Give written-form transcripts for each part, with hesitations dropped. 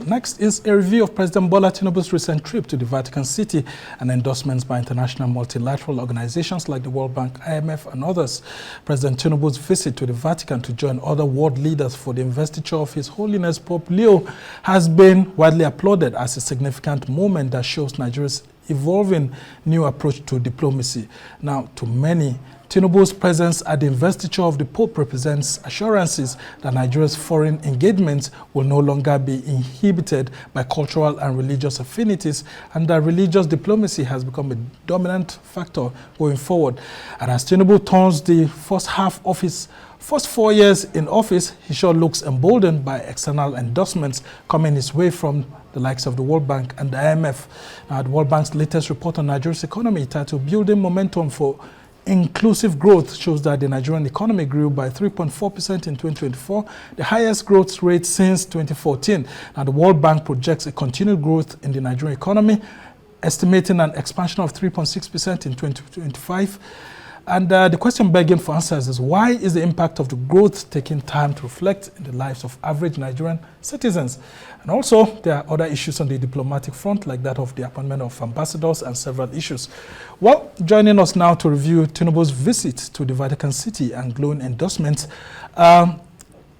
Next is a review of President Bola Tinubu's recent trip to the Vatican City and endorsements by international multilateral organizations like the World Bank, IMF, and others. President Tinubu's visit to the Vatican to join other world leaders for the investiture of His Holiness Pope Leo has been widely applauded as a significant moment that shows Nigeria's evolving new approach to diplomacy. Now, to many, Tinubu's presence at the investiture of the Pope represents assurances that Nigeria's foreign engagements will no longer be inhibited by cultural and religious affinities, and that religious diplomacy has become a dominant factor going forward. And as Tinubu turns the first half of his first 4 years in office, he sure looks emboldened by external endorsements coming his way from the likes of the World Bank and the IMF. Now, the World Bank's latest report on Nigeria's economy, titled Building Momentum for Inclusive Growth, shows that the Nigerian economy grew by 3.4% in 2024, the highest growth rate since 2014. Now, the World Bank projects a continued growth in the Nigerian economy, estimating an expansion of 3.6% in 2025. And the question begging for answers is, why is the impact of the growth taking time to reflect in the lives of average Nigerian citizens? And also, there are other issues on the diplomatic front, like that of the appointment of ambassadors and several issues. Well, joining us now to review Tinubu's visit to the Vatican City and glowing endorsements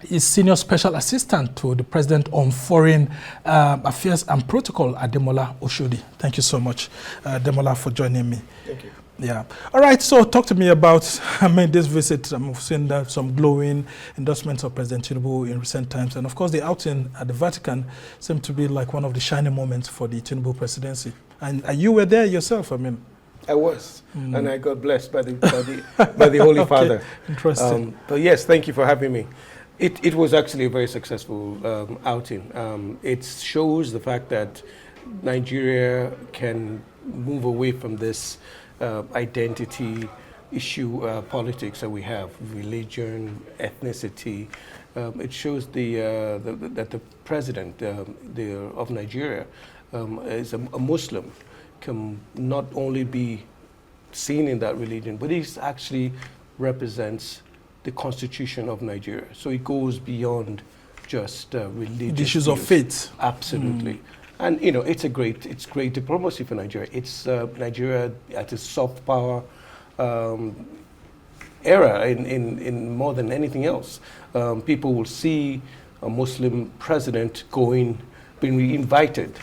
is Senior Special Assistant to the President on Foreign Affairs and Protocol, Ademola Oshodi. Thank you so much, Ademola, for joining me. Thank you. Yeah. All right. So talk to me about, this visit. I've seen that some glowing endorsements of President Tinubu in recent times. And of course, the outing at the Vatican seemed to be like one of the shining moments for the Tinubu presidency. And you were there yourself, I was, and I got blessed by the Holy Father. Okay. Interesting. But yes, thank you for having me. It was actually a very successful outing. It shows the fact that Nigeria can move away from this identity issue politics that we have, religion, ethnicity. It shows that the president of Nigeria is a Muslim, can not only be seen in that religion, but he actually represents the constitution of Nigeria. So it goes beyond just religious issues views. Of faith. Absolutely. And it's great diplomacy for Nigeria. It's Nigeria at a soft power era in more than anything else. People will see a Muslim president being invited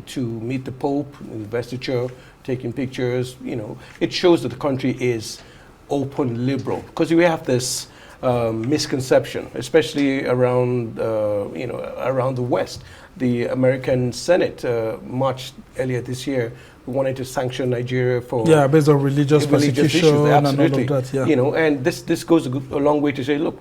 to meet the Pope, investiture, taking pictures. It shows that the country is open, liberal, because we have this misconception, especially around the West. The American Senate marched earlier this year, wanted to sanction Nigeria for based on religious persecution issues. Absolutely. And all of that. And this goes a long way to say, look,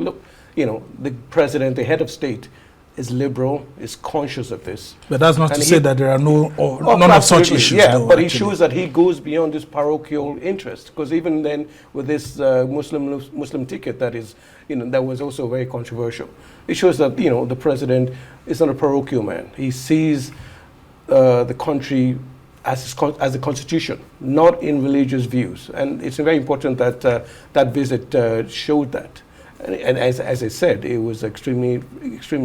the president, the head of state, is liberal, is conscious of this. But that's not to say that there are none of such issues. Yeah, though, but it shows that he goes beyond this parochial interest. Because even then, with this Muslim ticket that is, that was also very controversial. It shows that the president is not a parochial man. He sees the country as a constitution, not in religious views. And it's very important that that visit showed that. And as I said, it was extremely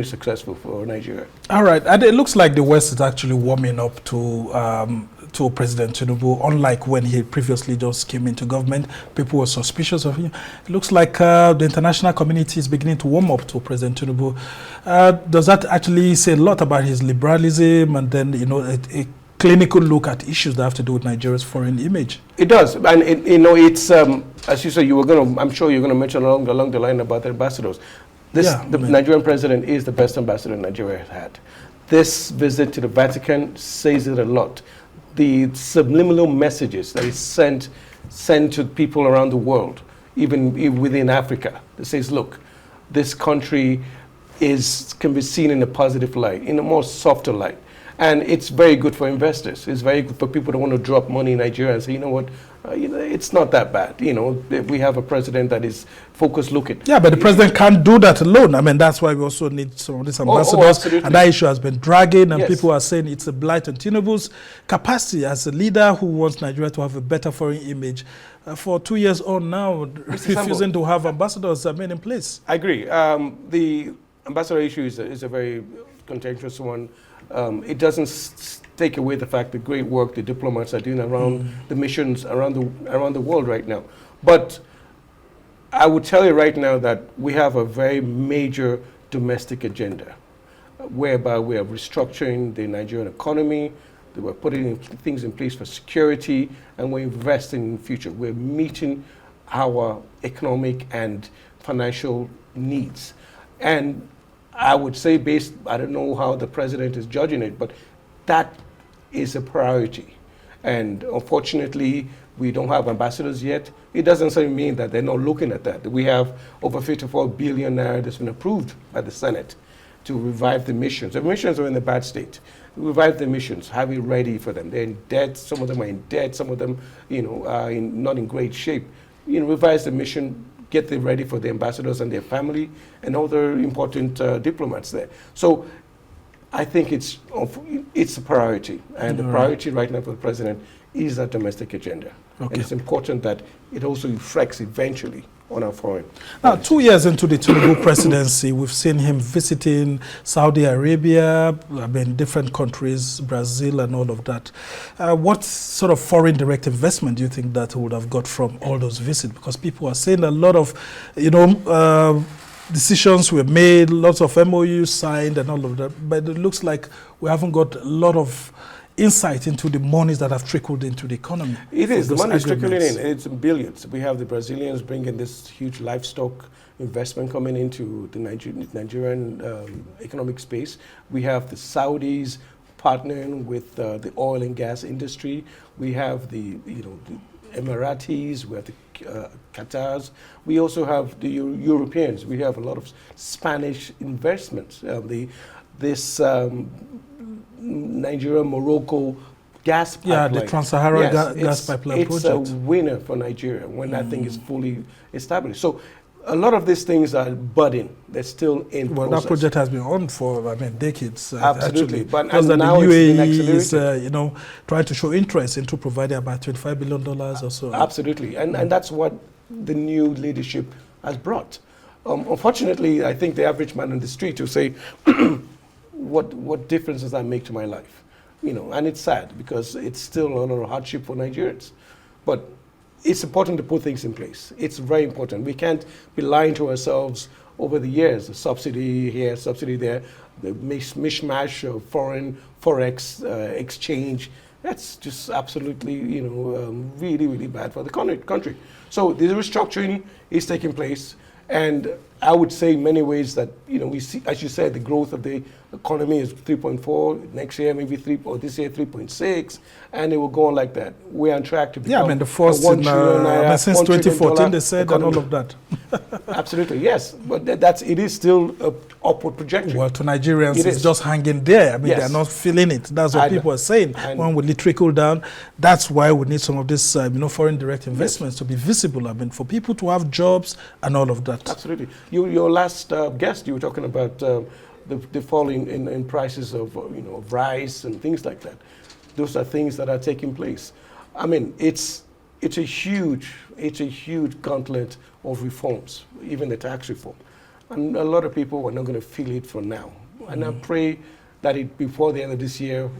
successful for Nigeria. All right, and it looks like the West is actually warming up to President Tinubu, unlike when he previously just came into government. People were suspicious of him. It looks like the international community is beginning to warm up to President Tinubu. Does that actually say a lot about his liberalism and then, a clinical look at issues that have to do with Nigeria's foreign image? It does, and it's as you said, I'm sure you're going to mention along the line about the ambassadors. The Nigerian president is the best ambassador Nigeria has had. This visit to the Vatican says it a lot. The subliminal messages that is sent to people around the world, even within Africa, that says, look, this country can be seen in a positive light, in a more softer light. And it's very good for investors. It's very good for people that want to drop money in Nigeria and say, it's not that bad. We have a president that is focused looking. Yeah, but the president can't do that alone. That's why we also need some of these ambassadors. And that issue has been dragging, and people are saying it's a blight on Tinubu's capacity as a leader who wants Nigeria to have a better foreign image. For 2 years on now, refusing to have ambassadors in place. I agree. The ambassador issue is a very contentious one. It doesn't take away the fact the great work the diplomats are doing around the missions around the world right now. But I would tell you right now that we have a very major domestic agenda, whereby we are restructuring the Nigerian economy, that we're putting things in place for security, and we're investing in the future. We're meeting our economic and financial needs. And I would say I don't know how the president is judging it, but that is a priority. And unfortunately, we don't have ambassadors yet. It doesn't necessarily mean that they're not looking at that. We have over 54 billion naira that's been approved by the Senate to revive the missions. The missions are in a bad state. Revive the missions, have it ready for them. They're in debt, some of them are in debt, some of them, are not in great shape. Revise the mission, get them ready for the ambassadors and their family and other important diplomats there. So I think it's a priority, and the priority right now for the president is that domestic agenda. Okay. And it's important that it also reflects eventually on our foreign. Now, 2 years into the Tinubu presidency, we've seen him visiting Saudi Arabia, different countries, Brazil and all of that. What sort of foreign direct investment do you think that would have got from all those visits? Because people are saying a lot of, decisions were made, lots of MOUs signed and all of that, but it looks like we haven't got a lot of insight into the monies that have trickled into the economy. It is. The money is trickling in. It's billions. We have the Brazilians bringing this huge livestock investment coming into the Nigerian economic space. We have the Saudis partnering with the oil and gas industry. We have the Emiratis. We have the Qatars. We also have the Europeans. We have a lot of Spanish investments. This Nigeria-Morocco gas pipeline. Yeah, the Trans-Saharan gas pipeline project. It's a winner for Nigeria when that thing is fully established. So a lot of these things are budding. They're still in process. That project has been on for, decades. Absolutely. Actually. But now the UAE is, trying to show interest into providing about $25 billion or so. Absolutely. And that's what the new leadership has brought. Unfortunately, I think the average man on the street will say, what difference does that make to my life? And it's sad because it's still a lot of hardship for Nigerians. But it's important to put things in place. It's very important. We can't be lying to ourselves over the years. A subsidy here, subsidy there, the mishmash of forex exchange. That's just absolutely, really, really bad for the country. So the restructuring is taking place. And I would say in many ways that, we see, as you said, the growth of the economy is 3.4, next year maybe 3, or this year 3.6, and it will go on like that. We're on track to become the first since 2014 they said economy. And all of that. Absolutely, yes. But it is still an upward trajectory. Well, to Nigerians, it's just hanging there. They're not feeling it. That's what people are saying. When will it trickle down? That's why we need some of this, foreign direct investments to be visible. For people to have jobs and all of that. Absolutely. Your last guest, you were talking about the fall in prices of rice and things like that. Those are things that are taking place. It's a huge gauntlet of reforms, even the tax reform, and a lot of people are not going to feel it for now. And I pray that before the end of this year,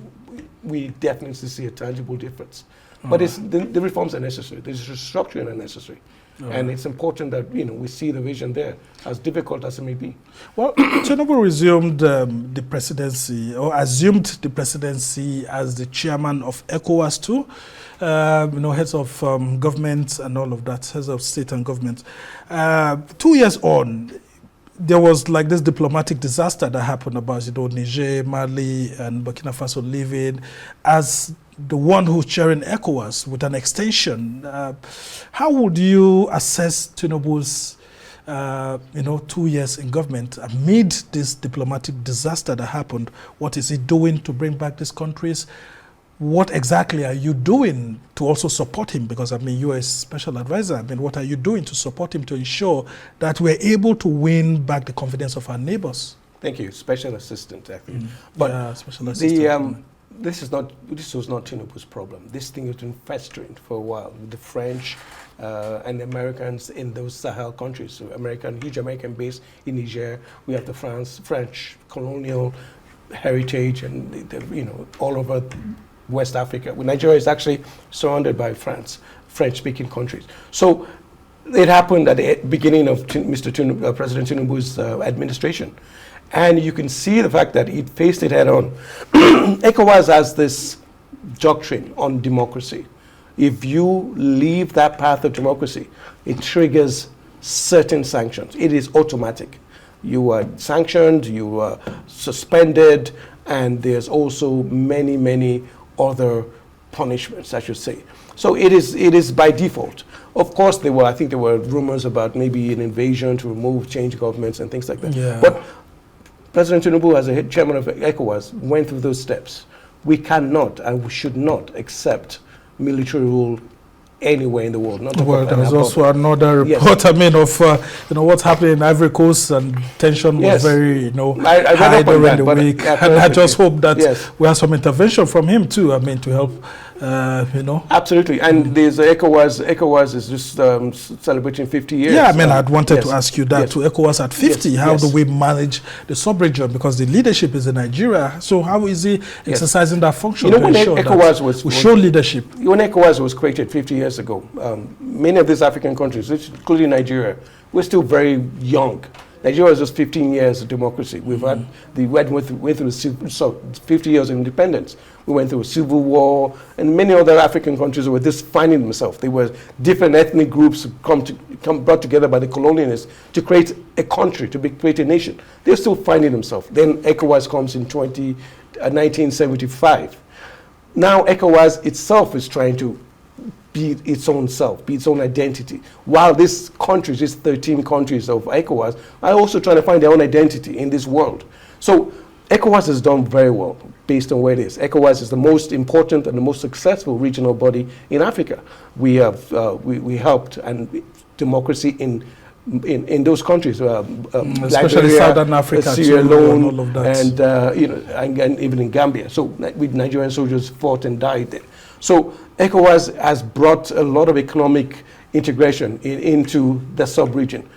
we definitely see a tangible difference. But the reforms are necessary. The restructuring are necessary. And it's important that we see the vision there, as difficult as it may be. Well, Tinubu resumed the presidency, or assumed the presidency as the chairman of ECOWAS too. Heads of government and all of that, heads of state and government. 2 years on, there was like this diplomatic disaster that happened about Niger, Mali, and Burkina Faso leaving. As the one who's chairing ECOWAS with an extension, how would you assess Tinubu's 2 years in government amid this diplomatic disaster that happened? What is he doing to bring back these countries? What exactly are you doing to also support him? Because you are a special advisor. What are you doing to support him to ensure that we're able to win back the confidence of our neighbors? Thank you. Special assistant, I think. But special assistant. This was not Tinubu's problem. This thing has been festering for a while with the French and the Americans in those Sahel countries. So huge American base in Niger. We have the French colonial heritage and all over West Africa. Nigeria is actually surrounded by French-speaking countries. So it happened at the beginning of President Tinubu's administration. And you can see the fact that he faced it head on. ECOWAS has this doctrine on democracy. If you leave that path of democracy, it triggers certain sanctions. It is automatic. You are sanctioned, you are suspended, and there's also many, many other punishments, I should say. So it is by default. Of course, I think there were rumors about maybe an invasion to change governments and things like that. Yeah. But President Tinubu, as a chairman of ECOWAS, went through those steps. We cannot and we should not accept military rule anywhere in the world. Well, there was also another report, I mean, of what's happening in Ivory Coast, and tension was very, high during the week. And I just hope that we have some intervention from him too, I mean, to help, Absolutely, and there's ECOWAS is just celebrating 50 years. Yeah, I mean, I'd wanted to ask you that, to ECOWAS at 50, how do we manage the sub-region? Because the leadership is in Nigeria, so how is he exercising that function to ensure that we show leadership? When ECOWAS was created 50 years ago, many of these African countries, including Nigeria, we're still very young. Nigeria was just 15 years of democracy. We've had went through 50 years of independence. We went through a civil war, and many other African countries were just finding themselves. They were different ethnic groups brought together by the colonialists to create a country, create a nation. They're still finding themselves. Then ECOWAS comes in 1975. Now ECOWAS itself is trying to be its own self, be its own identity. While these 13 countries of ECOWAS are also trying to find their own identity in this world. So ECOWAS has done very well based on where it is. ECOWAS is the most important and the most successful regional body in Africa. We have we helped and democracy in those countries, especially Southern Africa, Sierra Leone, and all of that. and even in Gambia. So with Nigerian soldiers fought and died there. So ECOWAS has brought a lot of economic integration into the sub-region.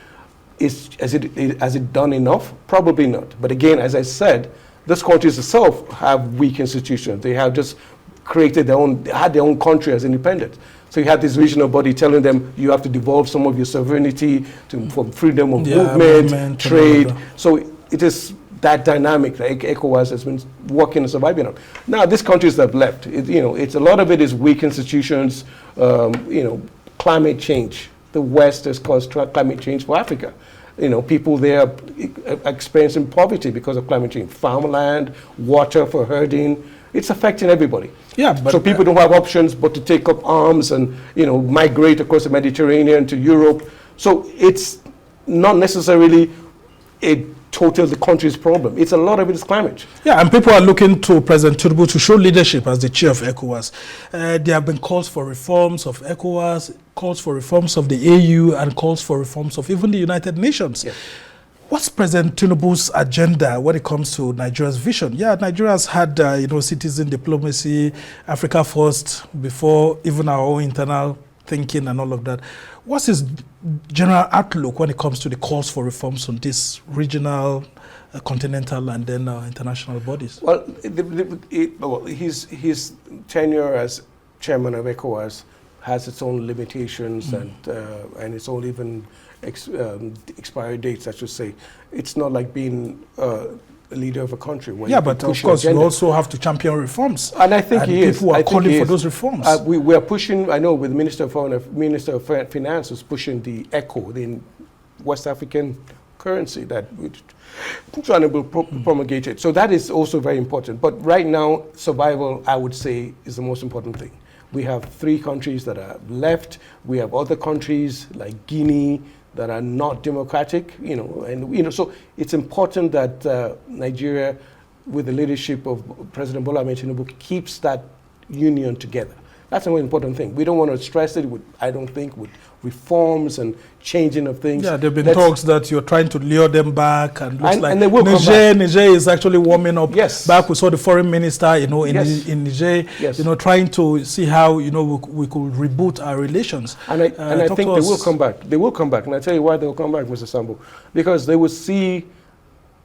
Has it done enough? Probably not. But again, as I said, those countries itself have weak institutions. They have just created had their own country as independent. So you had this regional body telling them you have to devolve some of your sovereignty for freedom of movement, trade. So it is that dynamic that ECOWAS has been working and surviving on. Now, these countries that have left, it's a lot of it is weak institutions, climate change. The West has caused climate change for Africa. People there are experiencing poverty because of climate change. Farmland, water for herding, it's affecting everybody. Yeah, but so people don't have options but to take up arms and migrate across the Mediterranean to Europe. So it's not necessarily the country's problem. It's a lot of it is climate. Yeah, and people are looking to President Tinubu to show leadership as the chair of ECOWAS. There have been calls for reforms of ECOWAS, calls for reforms of the AU, and calls for reforms of even the United Nations. Yes. What's President Tinubu's agenda when it comes to Nigeria's vision? Yeah, Nigeria has had, citizen diplomacy, Africa first, before even our own internal thinking and all of that. What's his general outlook when it comes to the calls for reforms on this regional, continental, and then international bodies? Well, his tenure as chairman of ECOWAS has its own limitations and its own even expiry dates, I should say. It's not like being a leader of a country. Yeah, but of course you also have to champion reforms. And I think he is. People are calling for those reforms. We are pushing, I know with the Minister of Finance is pushing the ECO, the West African currency that we're trying to promulgate it. So that is also very important. But right now, survival, I would say, is the most important thing. We have 3 countries that are left. We have other countries like Guinea that are not democratic, so it's important that Nigeria, with the leadership of President Bola Tinubu, keeps that union together. That's the most important thing. We don't want to stress it with, I don't think, with reforms and changing of things. Yeah, there have been talks that you're trying to lure them back, and looks like they will Niger is actually warming up. Yes. Back, we saw the foreign minister, in Niger, trying to see how, we could reboot our relations. And I think they will come back. They will come back. And I tell you why they will come back, Mr. Sambo. Because they will see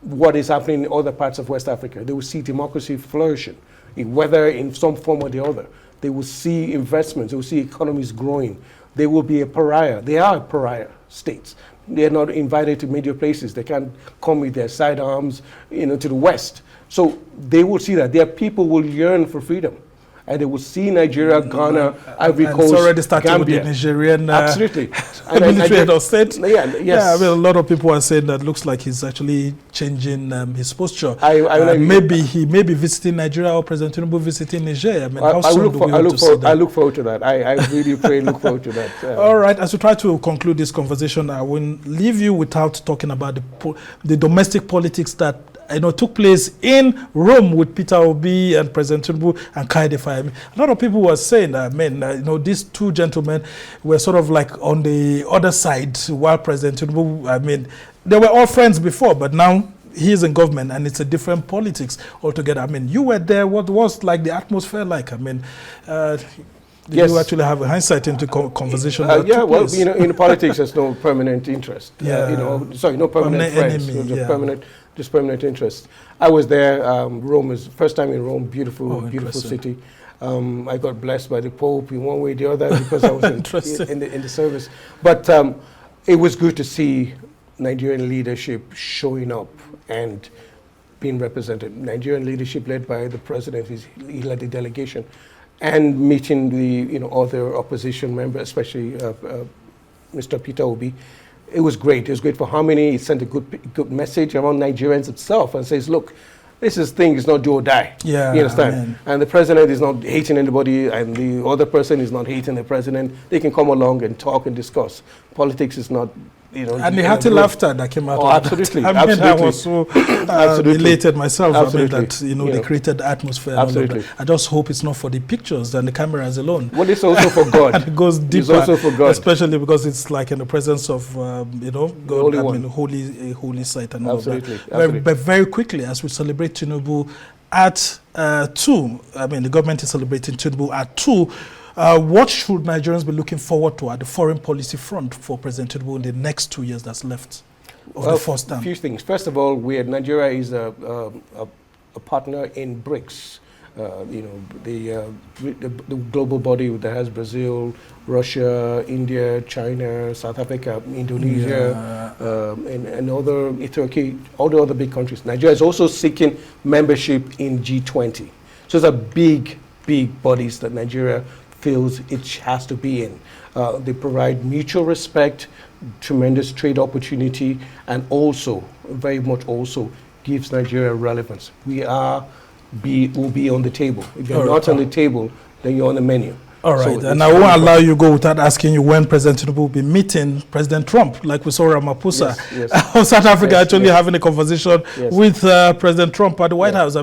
what is happening in other parts of West Africa. They will see democracy flourishing, whether in some form or the other. They will see investments. They will see economies growing. They will be a pariah. They are pariah states. They are not invited to major places. They can't come with their sidearms, to the West. So they will see that their people will yearn for freedom, and they will see Nigeria, Ghana, Ivory Coast, it's already starting Gambia. with the Nigerian Absolutely. military head of state. Yeah, yes. Yeah, I mean, a lot of people are saying that looks like he's actually changing his posture. Maybe he may be visiting Nigeria, or President Tinubu visiting Niger. I mean, how I soon look do we hope to see that? I look forward to that. I really pray, look forward to that. All right, as we try to conclude this conversation, I won't leave you without talking about the domestic politics that took place in Rome with Peter Obi and President Tinubu and Kaide Fayemi. A lot of people were saying that, these two gentlemen were sort of like on the other side, while President Tinubu, they were all friends before, but now he's in government and it's a different politics altogether. You were there. What was like the atmosphere like? Did you actually have a hindsight into conversation? In politics, there's no permanent interest. No permanent friends. Enemy, Just permanent interest. I was there. Rome is first time in Rome. Beautiful city. I got blessed by the Pope in one way or the other because I was in the service. But it was good to see Nigerian leadership showing up and being represented. Nigerian leadership led by the president. He led the delegation. And meeting the other opposition members, especially Mr. Peter Obi, it was great. It was great for harmony. It sent a good message around Nigerians itself and says, look, this thing is not do or die. Yeah, you understand? And the president is not hating anybody, and the other person is not hating the president. They can come along and talk and discuss. Politics is not. And the hearty laughter that came out of absolutely, that. absolutely. I was so related myself. They created the atmosphere. Absolutely. I just hope it's not for the pictures and the cameras alone. Well, it's also for God. And it goes deeper. It's also for God. Especially because it's like in the presence of, God, holy sight and all absolutely. of that. But very quickly, as we celebrate Tinubu at 2, the government is celebrating Tinubu at 2, what should Nigerians be looking forward to at the foreign policy front for President Tinubu in the next 2 years that's left of the first term? A few things. First of all, Nigeria is a partner in BRICS, the global body that has Brazil, Russia, India, China, South Africa, Indonesia, and other, Turkey, all the other big countries. Nigeria is also seeking membership in G20. So it's a big bodies that Nigeria feels it has to be in. They provide mutual respect, tremendous trade opportunity, and also, very much also, gives Nigeria relevance. Will be on the table. If you're not on the table, then you're on the menu. All right, and I won't allow you go without asking you when President Tinubu will be meeting President Trump, like we saw Ramaphosa of South Africa having a conversation with President Trump at the White House.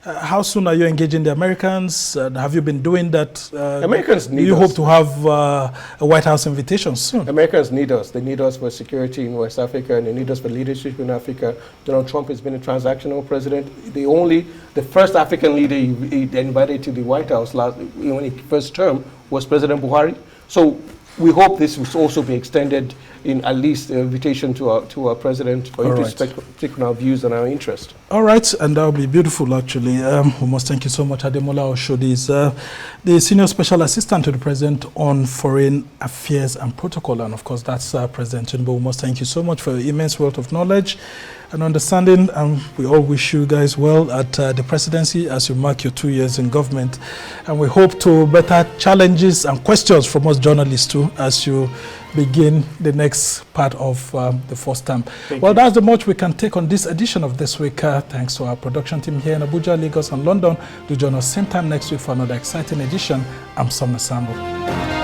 How soon are you engaging the Americans? Have you been doing that? Americans need us. You hope to have a White House invitation soon? Americans need us. They need us for security in West Africa, and they need us for leadership in Africa. Donald Trump has been a transactional president. The first African leader he invited to the White House in his first term was President Buhari. So we hope this will also be extended in at least an invitation to our president for him to speak on our views and our interest. All right, and that will be beautiful, actually. We must thank you so much. Ademola Oshodi is the Senior Special Assistant to the President on Foreign Affairs and Protocol, and of course, that's President Tinubu. We must thank you so much for your immense wealth of knowledge and understanding, and we all wish you guys well at the presidency as you mark your 2 years in government, and we hope to better challenges and questions from us journalists too as you begin the next part of the first term. Well, that's the much we can take on this edition of This Week. Thanks to our production team here in Abuja, Lagos, and London. Do join us same time next week for another exciting edition. I'm Sumner Sambo.